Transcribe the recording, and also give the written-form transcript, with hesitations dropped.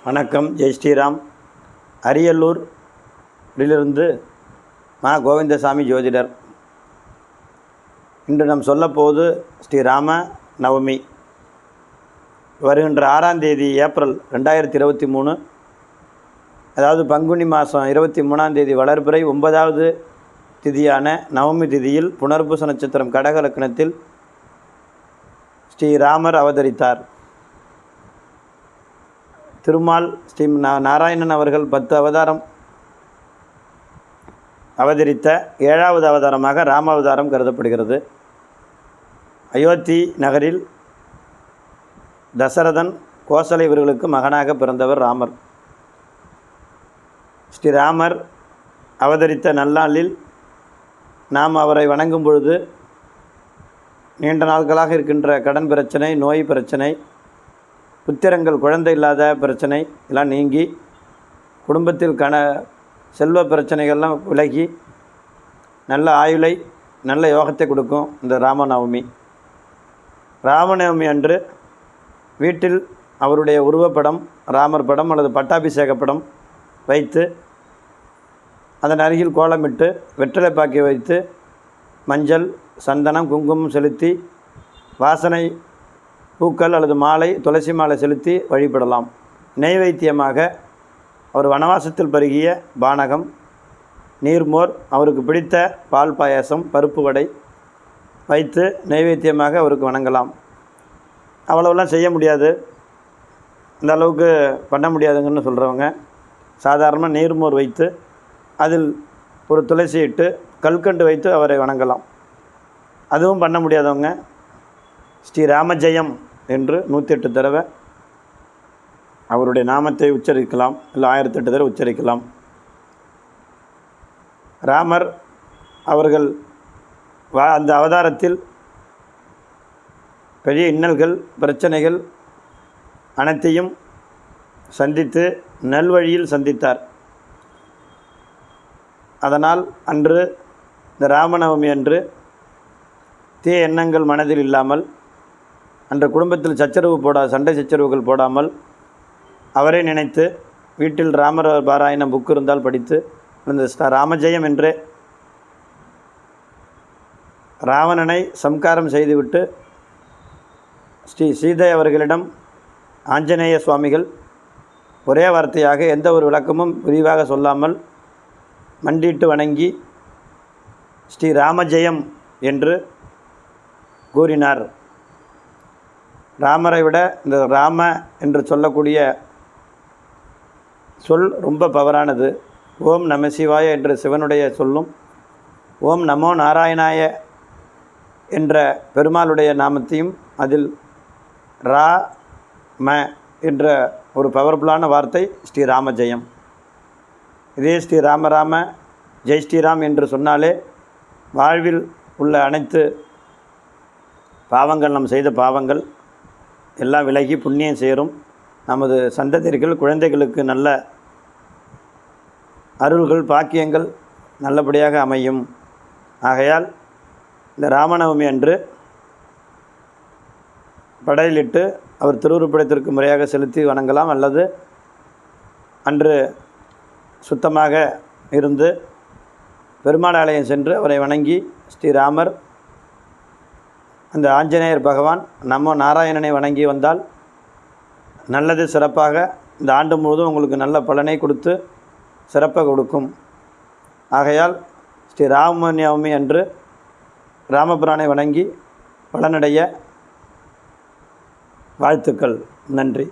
வணக்கம். ஜெய் ஸ்ரீராம். அரியலூரிலிருந்து கோவிந்தசாமி ஜோதிடர். இன்று நாம் சொல்லப்போவது ஸ்ரீராம நவமி. வருகின்ற 6ஆம் தேதி ஏப்ரல் 2023, அதாவது பங்குனி மாதம் 23ஆம் தேதி வளர்பிறை 9வது திதியான நவமி திதியில் புனர்பூச நட்சத்திரம் கடக லக்னத்தில் ஸ்ரீராமர் அவதரித்தார். திருமால் ஸ்ரீ நாராயணன் அவர்கள் 10 அவதாரம் அவதரித்த 7வது அவதாரமாக ராமாவதாரம் கருதப்படுகிறது. அயோத்தி நகரில் தசரதன், கோசலை இவர்களுக்கு மகனாக பிறந்தவர் ராமர். ஸ்ரீராமர் அவதரித்த நல்லாளில் நாம் அவரை வணங்கும் பொழுது நீண்ட நாட்களாக இருக்கின்ற கடன் பிரச்சனை, நோய் பிரச்சனை, புத்திரங்கள் குழந்தை இல்லாத பிரச்சனை எல்லாம் நீங்கி, குடும்பத்தில் செல்வ பிரச்சனைகள்லாம் விலகி நல்ல ஆயுளை, நல்ல யோகத்தை கொடுக்கும் இந்த ராமநவமி. ராமநவமி அன்று வீட்டில் அவருடைய உருவப்படம், ராமர் படம் அல்லது பட்டாபிஷேக படம் வைத்து அதன் அருகில் கோலமிட்டு வெற்றிலை பாக்கி வைத்து மஞ்சள், சந்தனம், குங்குமம் செலுத்தி வாசனை பூக்கள் அல்லது மாலை, துளசி மாலை செலுத்தி வழிபடலாம். நெய்வேத்தியமாக அவர் வனவாசத்தில் பருகிய பானகம், நீர்மோர், அவருக்கு பிடித்த பால் பாயாசம், பருப்பு வடை வைத்து நெய்வேத்தியமாக அவருக்கு வணங்கலாம். அவ்வளோலாம் செய்ய முடியாது, இந்த அளவுக்கு பண்ண முடியாதுங்கன்னு சொல்கிறவங்க சாதாரணமாக நீர்மோர் வைத்து அதில் ஒரு துளசி இட்டு கல்கண்டு வைத்து அவரை வணங்கலாம். அதுவும் பண்ண முடியாதவங்க ஸ்ரீராமஜெயம் என்று 108 தடவை அவருடைய நாமத்தை உச்சரிக்கலாம், இல்லை 1008 தடவை உச்சரிக்கலாம். ராமர் அவர்கள் அந்த அவதாரத்தில் பெரிய இன்னல்கள், பிரச்சனைகள் அனைத்தையும் சந்தித்து நல்வழியில் சந்தித்தார். அதனால் அன்று இந்த ராமநவமி அன்று தீய எண்ணங்கள் மனதில் இல்லாமல், அன்று குடும்பத்தில் சண்டை சச்சரவுகள் போடாமல் அவரை நினைத்து வீட்டில் ராமர் பாராயணம் புக்கு இருந்தால் படித்து இந்த ராமஜெயம் என்றே ராவணனை சம்காரம் செய்துவிட்டு ஸ்ரீ சீதை அவர்களிடம் ஆஞ்சநேய சுவாமிகள் ஒரே வார்த்தையாக எந்த ஒரு விளக்கமும் விரிவாக சொல்லாமல் மண்டிட்டு வணங்கி ஸ்ரீ ராமஜெயம் என்று கூறினார். ராமரை விட இந்த ராம என்று சொல்லக்கூடிய சொல் ரொம்ப பவரானது. ஓம் நம சிவாய என்ற சிவனுடைய சொல்லும், ஓம் நமோ நாராயணாய என்ற பெருமாளுடைய நாமத்தையும், அதில் ரா ம என்ற ஒரு பவர்ஃபுல்லான வார்த்தை ஸ்ரீராமஜெயம். இதே ஸ்ரீ ராம ஜெய் ஸ்ரீராம் என்று சொன்னாலே வாழ்வில் உள்ள அனைத்து பாவங்கள், நாம் செய்த பாவங்கள் எல்லாம் விலகி புண்ணியம் சேரும். நமது சந்ததியர்கள், குழந்தைகளுக்கு நல்ல அருள்கள், பாக்கியங்கள் நல்லபடியாக அமையும். ஆகையால் இந்த ராமநவமி அன்று படையிலிட்டு அவர் திருவுருப்படத்திற்கு முறையாக செலுத்தி வணங்கலாம், அல்லது அன்று சுத்தமாக இருந்து பெருமாள் ஆலயம் சென்று அவரை வணங்கி ஸ்ரீராமர், அந்த ஆஞ்சநேயர் பகவான் நம்ம நாராயணனை வணங்கி வந்தால் நல்லது, சிறப்பாக இந்த ஆண்டு முழுவதும் உங்களுக்கு நல்ல பலனை கொடுத்து சிறப்பாக கொடுக்கும். ஆகையால் ஸ்ரீ ராமநவமி அன்று ராமபிரானை வணங்கி பலனடைய வாழ்த்துக்கள். நன்றி.